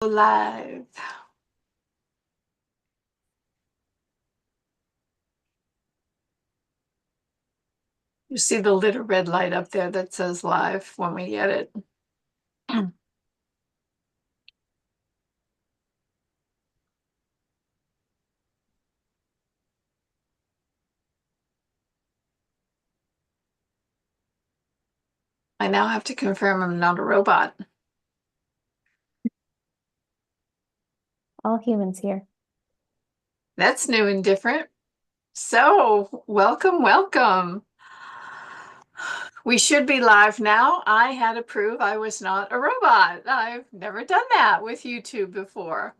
Live. You see the little red light up there that says live when we get it. I now have to confirm I'm not a robot. All humans here. That's new and different. So, welcome. We should be live now. I had to prove I was not a robot. I've never done that with YouTube before.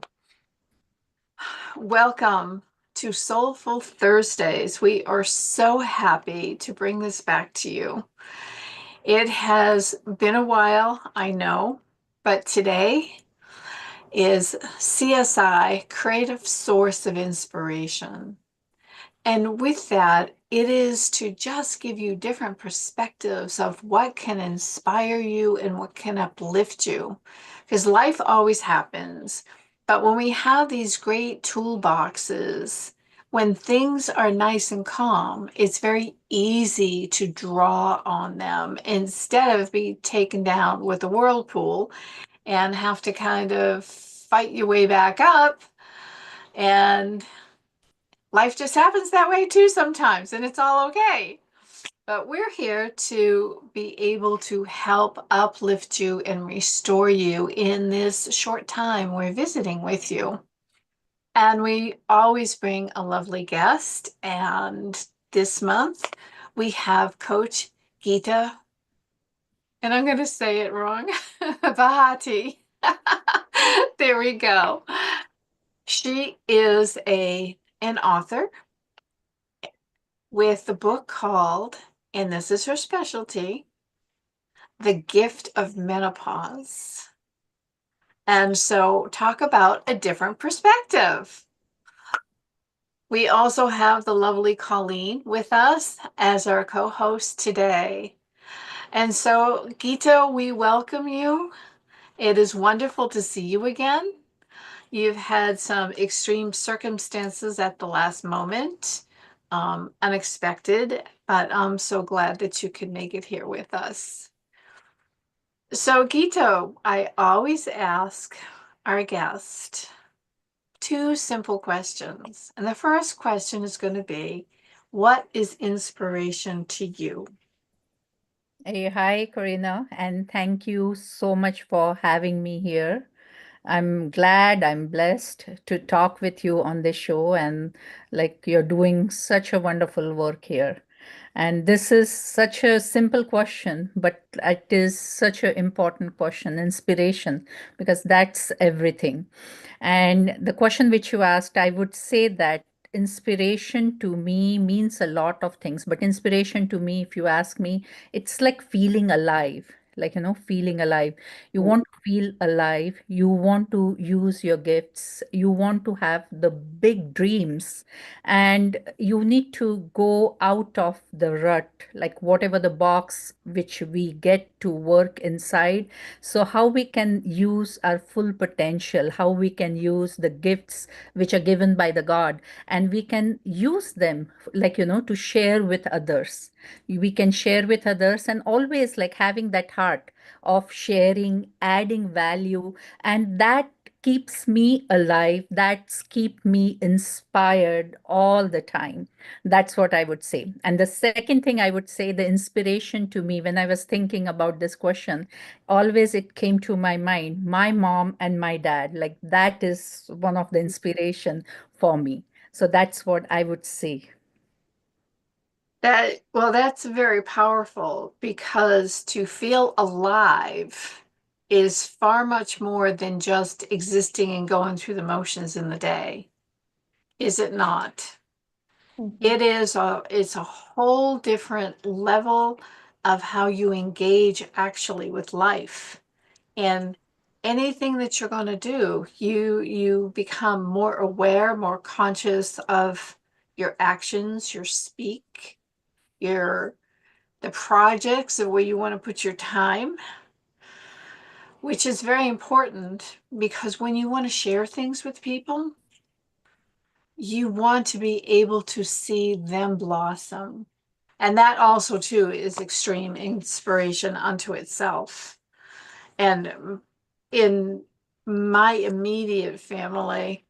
Welcome to Soulful Thursdays. We are so happy to bring this back to you. It has been a while, I know, but today is CSI, Creative Source of Inspiration. And with that, it is to just give you different perspectives of what can inspire you and what can uplift you. Because life always happens. But when we have these great toolboxes, when things are nice and calm, it's very easy to draw on them instead of be taken down with a whirlpool and have to kind of fight your way back up. And life just happens that way too sometimes, and it's all okay. But we're here to be able to help uplift you and restore you in this short time we're visiting with you. And we always bring a lovely guest. And this month we have Coach Geeta, and I'm going to say it wrong, Bahati. There we go. She is an author with the book called, and this is her specialty, The Gift of Menopause. And so, talk about a different perspective. We also have the lovely Colleen with us as our co host today. And so, Geeta, we welcome you. It is wonderful to see you again. You've had some extreme circumstances at the last moment, unexpected, but I'm so glad that you could make it here with us. So, Gito, I always ask our guest two simple questions. And the first question is going to be, what is inspiration to you? Hey, hi, Karina, and thank you so much for having me here. I'm glad, I'm blessed to talk with you on this show, and like you're doing such a wonderful work here. And this is such a simple question, but it is such an important question, inspiration, because that's everything. And the question which you asked, I would say that inspiration to me means a lot of things. But inspiration to me, if you ask me, it's like feeling alive. Like, feeling alive. You want to feel alive. You want to use your gifts. You want to have the big dreams. And you need to go out of the rut, like whatever the box which we get to work inside. So how we can use our full potential, how we can use the gifts which are given by the God, and we can use them, like, to share with others. We can share with others, and always like having that heart of sharing, adding value, and that keeps me alive. That's keep me inspired all the time. That's what I would say. And the second thing I would say, the inspiration to me when I was thinking about this question, always it came to my mind, my mom and my dad. Like that is one of the inspiration for me. So that's what I would say. That's very powerful because to feel alive is far much more than just existing and going through the motions in the day. Is it not? It's a whole different level of how you engage actually with life. And anything that you're going to do, you become more aware, more conscious of your actions, your speak, your the projects of where you want to put your time. which is very important because when you want to share things with people, you want to be able to see them blossom. And that also, too, is extreme inspiration unto itself. And in my immediate family,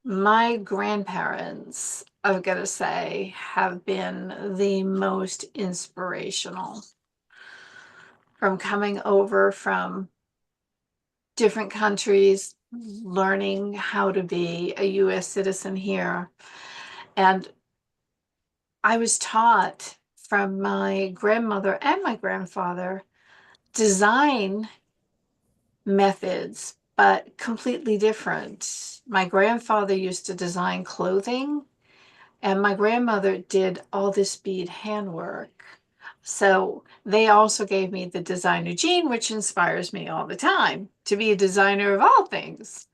my grandparents, I've got to say, have been the most inspirational from coming over from different countries, learning how to be a US citizen here. And I was taught from my grandmother and my grandfather design methods, but completely different. My grandfather used to design clothing, and my grandmother did all this bead handwork. So they also gave me the designer gene, which inspires me all the time to be a designer of all things.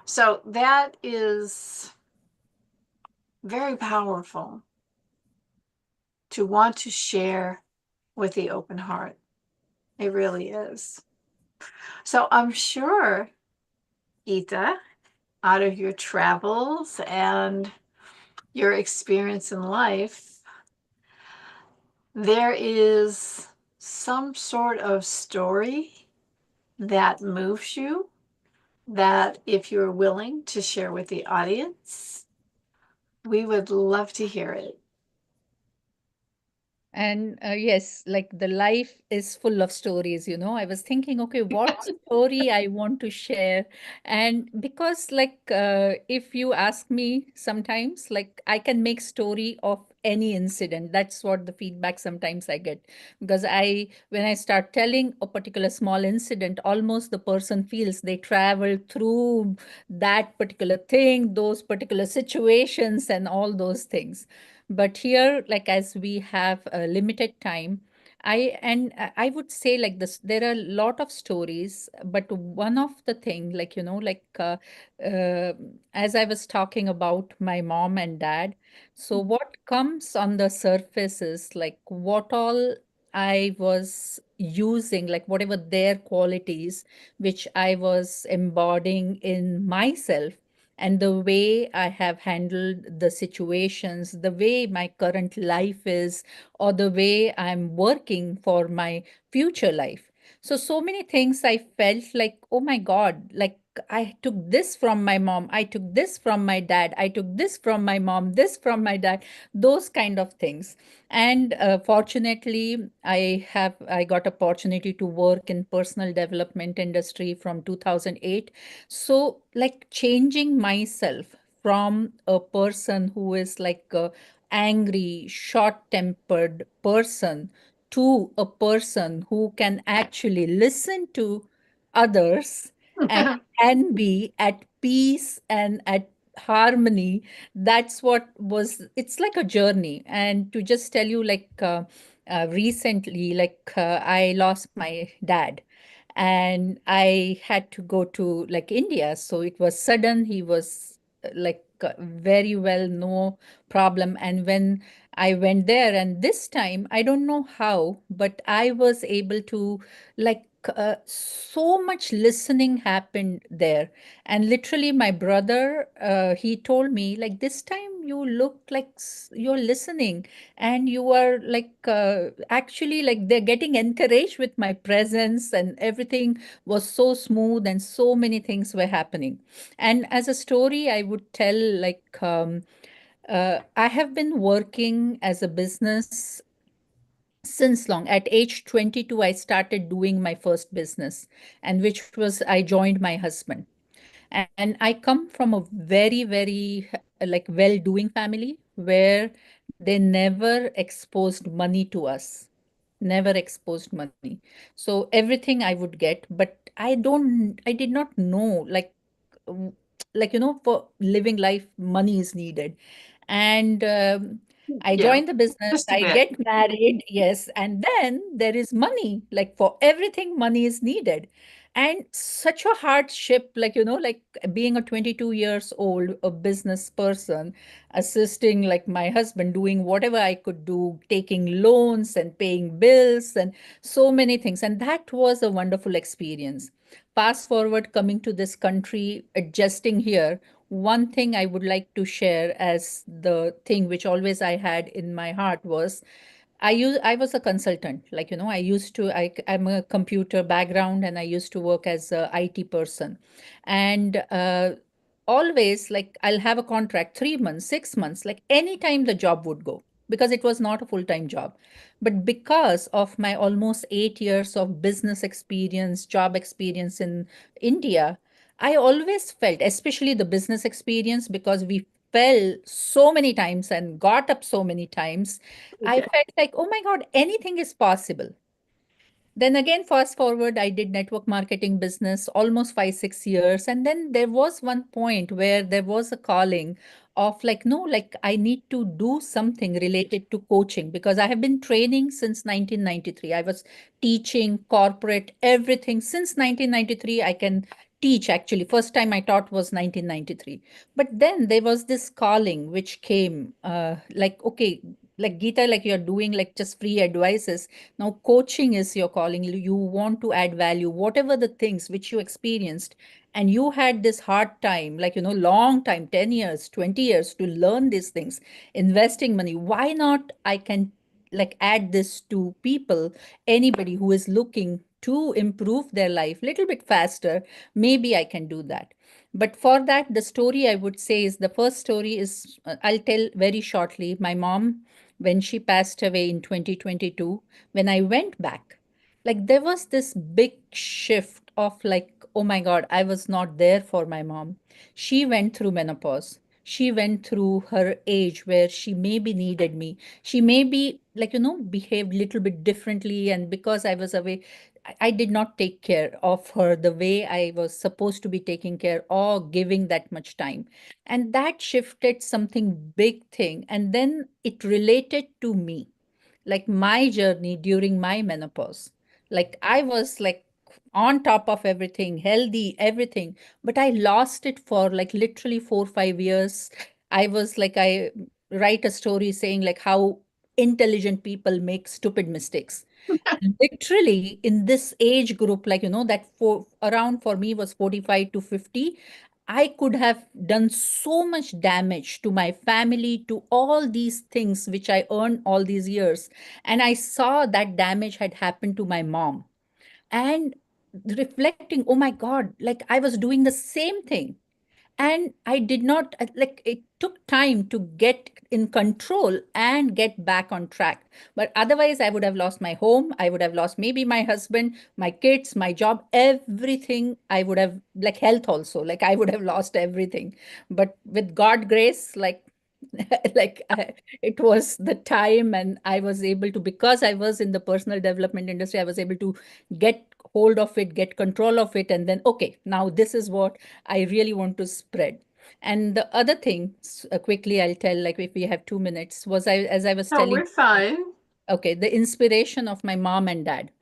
So that is very powerful to want to share with the open heart. It really is. So I'm sure, Ita, out of your travels and your experience in life, there is some sort of story that moves you that if you're willing to share with the audience, we would love to hear it. And yes, like the life is full of stories, you know. I was thinking, okay, what story I want to share? And because, like, if you ask me sometimes, like, I can make story of any incident. That's what the feedback sometimes I get. Because when I start telling a particular small incident, almost the person feels they travel through that particular thing, those particular situations, and all those things. But here, like as we have a limited time, I would say like this, there are a lot of stories, but one of the thing, like, you know, like uh, as I was talking about my mom and dad, so what comes on the surface is like what all I was using, like whatever their qualities, which I was embodying in myself, and the way I have handled the situations, the way my current life is, or the way I'm working for my future life. So, so many things I felt like, oh my God, like I took this from my mom, I took this from my dad, I took this from my mom, this from my dad, those kind of things. And fortunately, I got opportunity to work in personal development industry from 2008. So, like changing myself from a person who is like a angry, short-tempered person to a person who can actually listen to others and can be at peace and at harmony. That's what was, it's like a journey. And to just tell you, like recently, like I lost my dad and I had to go to like India. So it was sudden. He was like very well, no problem. And when I went there, and this time, I don't know how, but I was able to like so much listening happened there. And literally, my brother, he told me, like, this time you look like you're listening and you are like actually like they're getting encouraged with my presence, and everything was so smooth and so many things were happening. And as a story I would tell, like I have been working as a business since long. At age 22 I started doing my first business, and which was I joined my husband. And I come from a very, very like well-doing family where they never exposed money to us, never exposed money. So everything I would get, but I did not know like w- like, you know, for living life, money is needed. And I Yeah, joined the business, just a I bit. get married, yes, and then there is money. Like for everything, money is needed. And such a hardship, like, you know, like being a 22 years old, a business person, assisting like my husband, doing whatever I could do, taking loans and paying bills and so many things. And that was a wonderful experience. Fast forward coming to this country, adjusting here, one thing I would like to share as the thing which always I had in my heart was I was a consultant. Like, I used to, I'm a computer background and I used to work as a IT person. And always like I'll have a contract 3 months, 6 months, like anytime the job would go because it was not a full-time job. But because of my almost 8 years of business experience, job experience in India, I always felt, especially the business experience, because we fell so many times and got up so many times, I Okay. felt like, oh my God, anything is possible. Then again, fast forward, I did network marketing business almost 5, 6 years. And then there was one point where there was a calling of like, no, like I need to do something related to coaching because I have been training since 1993. I was teaching corporate everything since 1993. I can teach actually. First time I taught was 1993. But then there was this calling which came like, okay, like Geeta, like you're doing like just free advices now, coaching is your calling. You want to add value, whatever the things which you experienced, and you had this hard time, like, long time, 10 years, 20 years to learn these things, investing money. Why not? I can like add this to people, anybody who is looking to improve their life a little bit faster. Maybe I can do that. But for that, the story I would say is the first story is I'll tell very shortly. My mom, when she passed away in 2022, when I went back, like there was this big shift of like, oh my God, I was not there for my mom. She went through menopause. She went through her age where she maybe needed me. She maybe like, behaved little bit differently. And because I was away, I did not take care of her the way I was supposed to be taking care or giving that much time. And that shifted something big thing. And then it related to me like my journey during my menopause. Like I was like on top of everything, healthy, everything, but I lost it for like literally 4, 5 years. I was like, I write a story saying like how intelligent people make stupid mistakes. And literally in this age group, like, that for around for me was 45 to 50, I could have done so much damage to my family, to all these things which I earned all these years. And I saw that damage had happened to my mom. And reflecting, oh my God, like I was doing the same thing and I did not like it took time to get in control and get back on track. But otherwise I would have lost my home, I would have lost maybe my husband, my kids, my job, everything. I would have like health also, like I would have lost everything. But with God grace, like like it was the time and I was able to, because I was in the personal development industry, I was able to get hold of it, get control of it, and then okay, now this is what I really want to spread. And the other thing, quickly I'll tell, like if we have 2 minutes, was I, as I was No, telling, we're fine. okay, the inspiration of my mom and dad.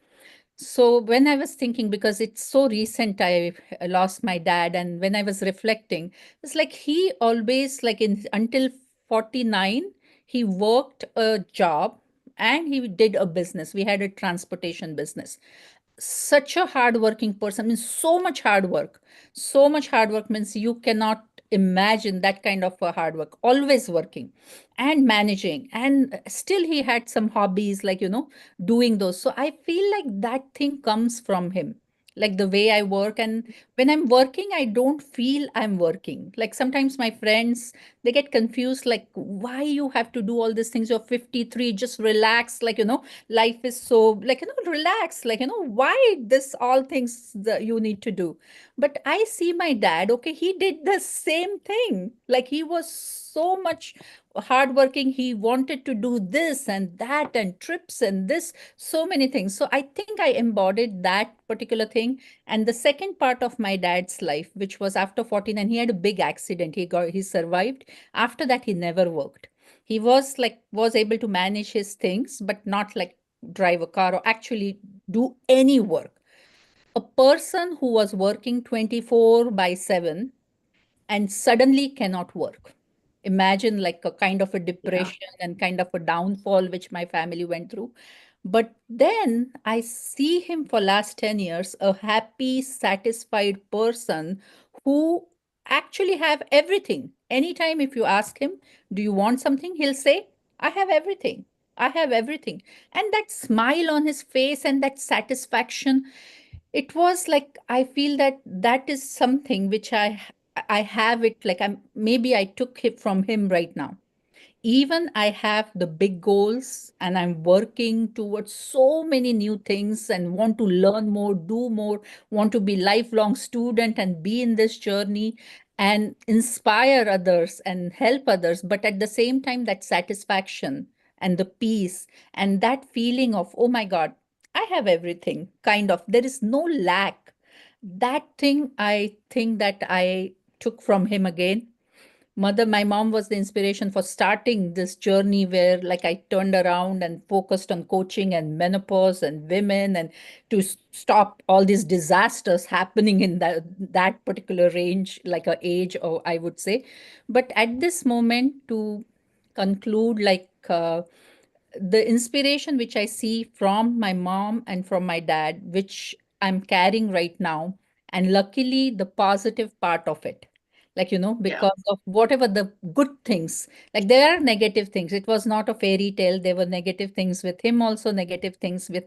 So when I was thinking, because it's so recent, I lost my dad, and when I was reflecting, it's like he always, like in until 49, he worked a job and he did a business. We had a transportation business. Such a hardworking person, means so much hard work means you cannot imagine that kind of a hard work, always working and managing, and still he had some hobbies like doing those. So I feel like that thing comes from him, like the way I work. And when I'm working, I don't feel I'm working. Like sometimes my friends, they get confused, like why you have to do all these things, you're 53, just relax, like life is so like relax, like why this all things that you need to do. But I see my dad, okay, he did the same thing, like he was so much hardworking. He wanted to do this and that and trips and this, so many things. So I think I embodied that particular thing. And the second part of my dad's life, which was after 14, and he had a big accident, he survived. After that he never worked. He was able to manage his things, but not like drive a car or actually do any work. A person who was working 24 by 7 and suddenly cannot work. Imagine like a kind of a Yeah. depression and kind of a downfall which my family went through. But then I see him for last 10 years, a happy, satisfied person who actually have everything. Anytime if you ask him, do you want something? He'll say, I have everything. I have everything. And that smile on his face and that satisfaction, it was like I feel that that is something which I have it like I'm maybe I took it from him right now. Even I have the big goals and I'm working towards so many new things and want to learn more, do more, want to be lifelong student and be in this journey and inspire others and help others. But at the same time, that satisfaction and the peace and that feeling of, oh my God, I have everything, kind of, there is no lack. That thing I think that I took from him again. My mom was the inspiration for starting this journey where like I turned around and focused on coaching and menopause and women and to stop all these disasters happening in that particular range, like a age, or I would say. But at this moment, to conclude, the inspiration which I see from my mom and from my dad, which I'm carrying right now, and luckily the positive part of it, Yeah. because of whatever the good things, like there are negative things. It was not a fairy tale. There were negative things with him, also negative things with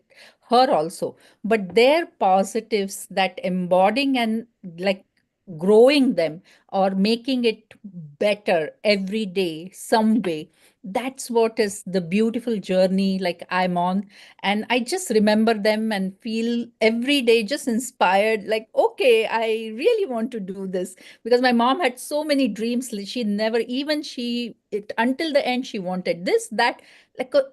her, also. But their positives that embodying and like growing them or making it better every day, some way, that's what is the beautiful journey like I'm on. And I just remember them and feel every day just inspired, like, okay, I really want to do this. Because my mom had so many dreams. She never even she it until the end she wanted this, that, like a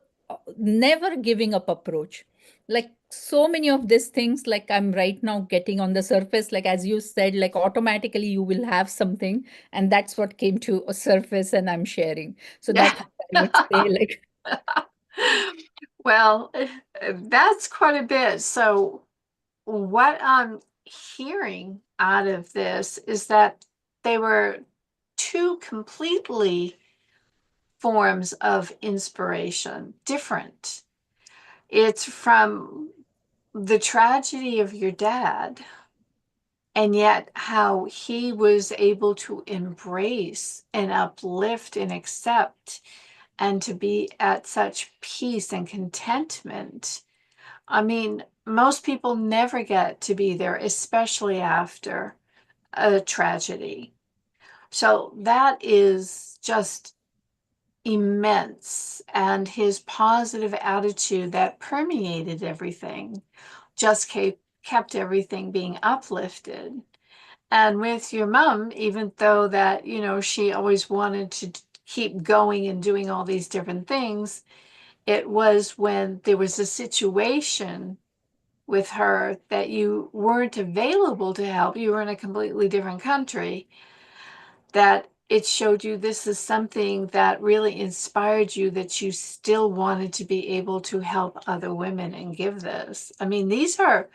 never giving up approach. Like so many of these things, like I'm right now getting on the surface, like as you said, like automatically you will have something, and that's what came to a surface and I'm sharing. So that's what I would say, like. Well, that's quite a bit. So, what I'm hearing out of this is that they were two completely forms of inspiration, different. It's from the tragedy of your dad, and yet how he was able to embrace and uplift and accept and to be at such peace and contentment. I mean, most people never get to be there, especially after a tragedy. So that is just immense. And his positive attitude that permeated everything just kept everything being uplifted. And with your mom, even though that, she always wanted to keep going and doing all these different things, it was when there was a situation with her that you weren't available to help, you were in a completely different country, that it showed you this is something that really inspired you, that you still wanted to be able to help other women and give this. I mean, these are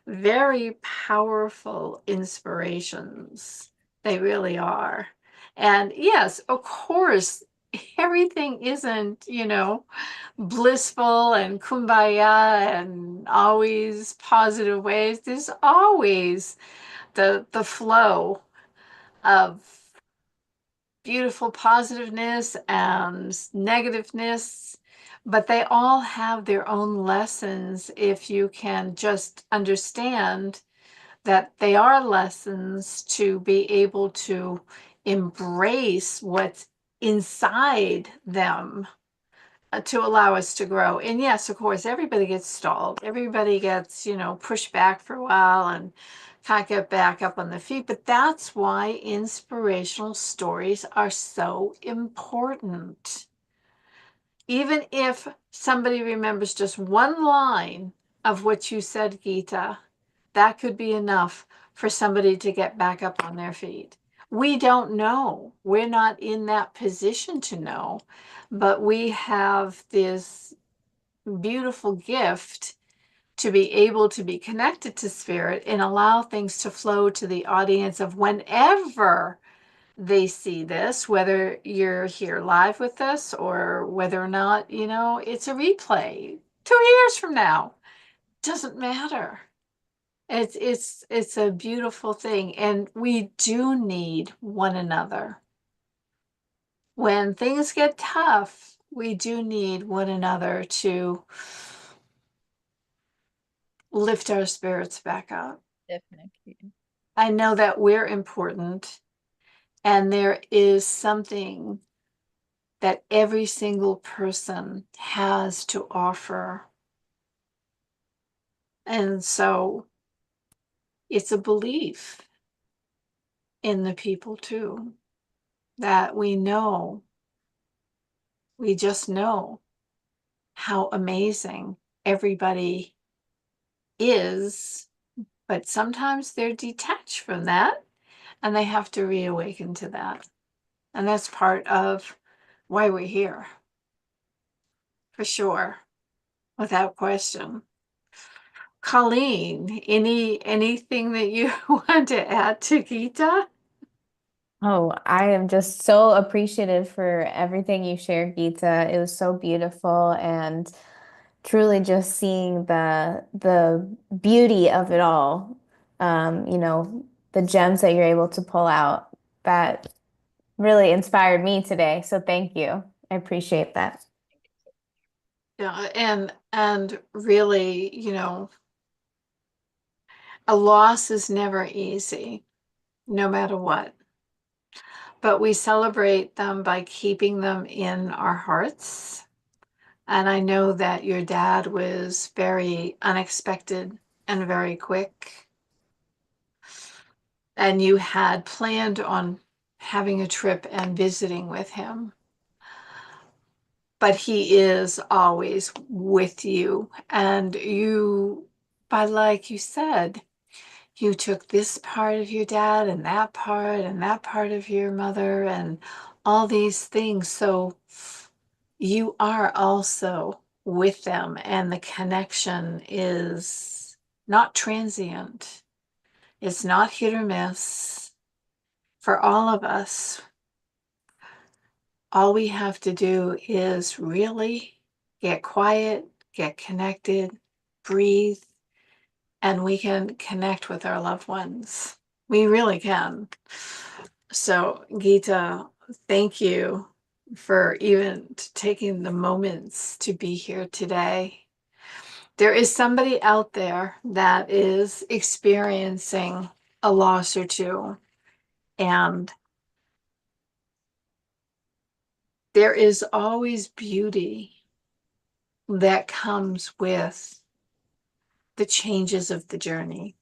very powerful inspirations. They really are. And yes, of course, everything isn't, blissful and kumbaya and always positive ways. There's always the flow of beautiful positiveness and negativeness, but they all have their own lessons if you can just understand that they are lessons to be able to embrace what's inside them, to allow us to grow. And yes, of course, everybody gets stalled. Everybody gets, pushed back for a while and can't get back up on the feet. But that's why inspirational stories are so important. Even if somebody remembers just one line of what you said, Geeta, that could be enough for somebody to get back up on their feet. We don't know. We're not in that position to know, but we have this beautiful gift to be able to be connected to spirit and allow things to flow to the audience of whenever they see this, whether you're here live with us or whether or not, it's a replay. 2 years from now. Doesn't matter. It's a beautiful thing, and we do need one another. When things get tough, we do need one another to lift our spirits back up. Definitely. I know that we're important, and there is something that every single person has to offer. And so it's a belief in the people too, that we just know how amazing everybody is, but sometimes they're detached from that and they have to reawaken to that. And that's part of why we're here, for sure, without question. Colleen, anything that you want to add to Geeta? Oh, I am just so appreciative for everything you shared, Geeta. It was so beautiful and truly just seeing the beauty of it all. The gems that you're able to pull out that really inspired me today. So thank you. I appreciate that. Yeah, and really, a loss is never easy, no matter what. But we celebrate them by keeping them in our hearts. And I know that your dad was very unexpected and very quick. And you had planned on having a trip and visiting with him. But he is always with you. And you, by like you said, you took this part of your dad and that part of your mother and all these things. So you are also with them, and the connection is not transient. It's not hit or miss. For all of us, all we have to do is really get quiet, get connected, breathe, and we can connect with our loved ones. We really can. So, Geeta, thank you for even taking the moments to be here today. There is somebody out there that is experiencing a loss or two, and there is always beauty that comes with the changes of the journey.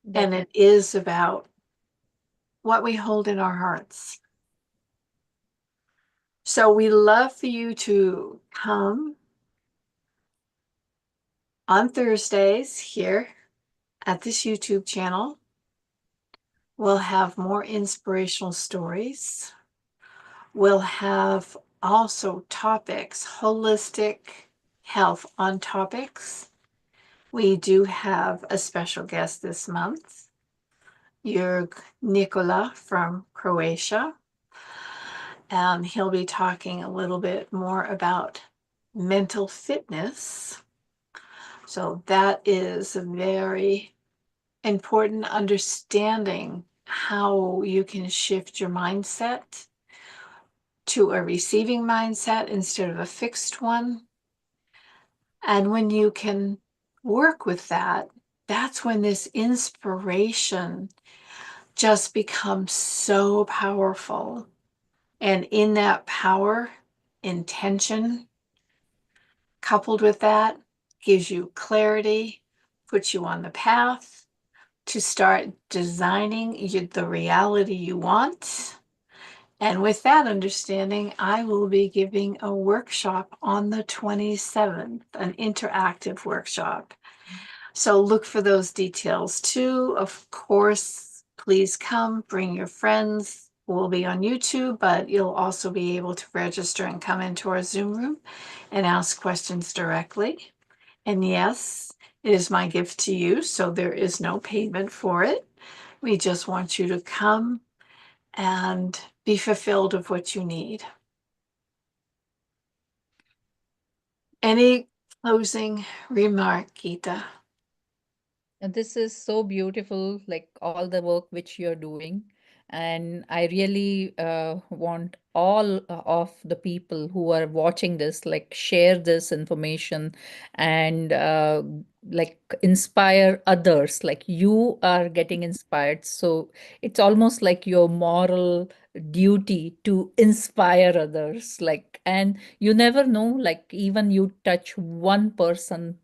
And Definitely. it is about what we hold in our hearts. So we love for you to come on Thursdays here at this YouTube channel. We'll have more inspirational stories. We'll have also topics, holistic health on topics. We do have a special guest this month, Jurg Nikola from Croatia. And he'll be talking a little bit more about mental fitness. So that is a very important understanding how you can shift your mindset to a receiving mindset instead of a fixed one. And when you can work with that, that's when this inspiration just becomes so powerful. And in that power, intention coupled with that gives you clarity, puts you on the path to start designing the reality you want. And with that understanding, I will be giving a workshop on the 27th, an interactive workshop. So look for those details too. Of course, please come, bring your friends. We'll be on YouTube, but you'll also be able to register and come into our Zoom room and ask questions directly. And yes, it is my gift to you, so there is no payment for it. We just want you to come and be fulfilled of what you need. Any closing remark, Geeta? And this is so beautiful, like all the work which you're doing. And I really want all of the people who are watching this, like, share this information and like inspire others. Like, you are getting inspired. So it's almost like your moral duty to inspire others. Like, and you never know, like, even you touch one person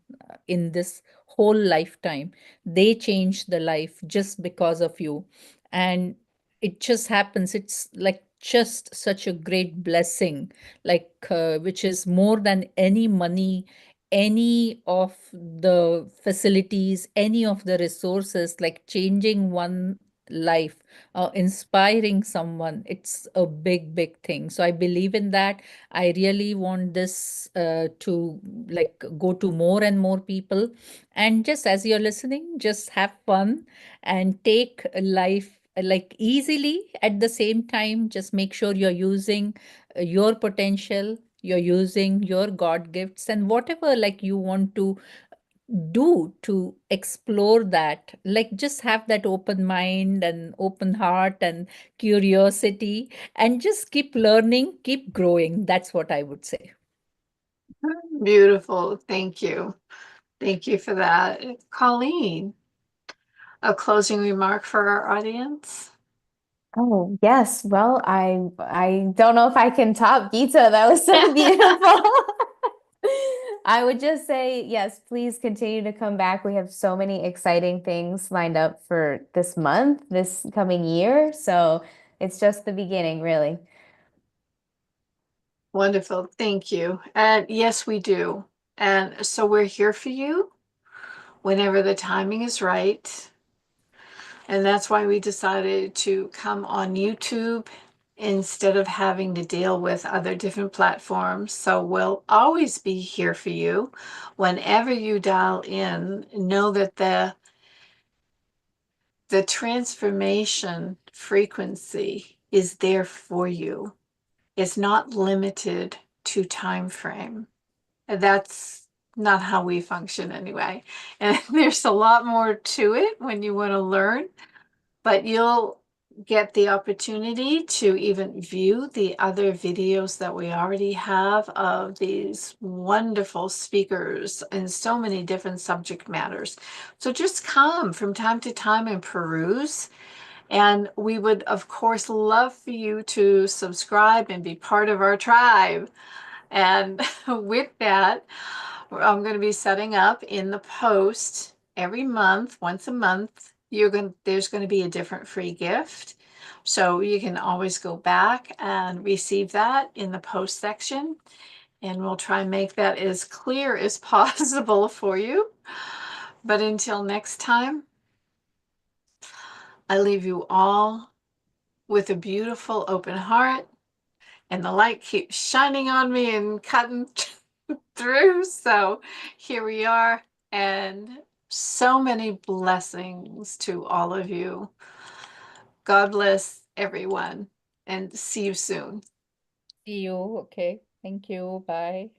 in this whole lifetime, they change the life just because of you. And it just happens, it's like just such a great blessing, like which is more than any money, any of the facilities, any of the resources. Like changing one life, inspiring someone, it's a big big thing. So I believe in that. I really want this to like go to more and more people. And just as you're listening, just have fun and take life like easily. At the same time, just make sure you're using your potential, you're using your God gifts, and whatever like you want to do to explore that. Like just have that open mind and open heart and curiosity, and just keep learning, keep growing. That's what I would say. Beautiful. Thank you. Thank you for that. Colleen, a closing remark for our audience? Oh, yes. Well, I don't know if I can top Geeta. That was so beautiful. I would just say, yes, please continue to come back. We have so many exciting things lined up for this month, this coming year. So it's just the beginning, really. Wonderful. Thank you. And yes, we do. And so we're here for you whenever the timing is right. And that's why we decided to come on YouTube instead of having to deal with other different platforms. So we'll always be here for you. Whenever you dial in, know that the transformation frequency is there for you. It's not limited to time frame. That's not how we function anyway. And there's a lot more to it when you want to learn, but you'll get the opportunity to even view the other videos that we already have of these wonderful speakers in so many different subject matters. So just come from time to time and peruse. And we would, of course, love for you to subscribe and be part of our tribe. And with that, I'm going to be setting up in the post every month, once a month. There's going to be a different free gift. So you can always go back and receive that in the post section. And we'll try and make that as clear as possible for you. But until next time, I leave you all with a beautiful open heart, and the light keeps shining on me and cutting through. So here we are, and so many blessings to all of you. God bless everyone, and see you soon. See you. Okay. Thank you. Bye.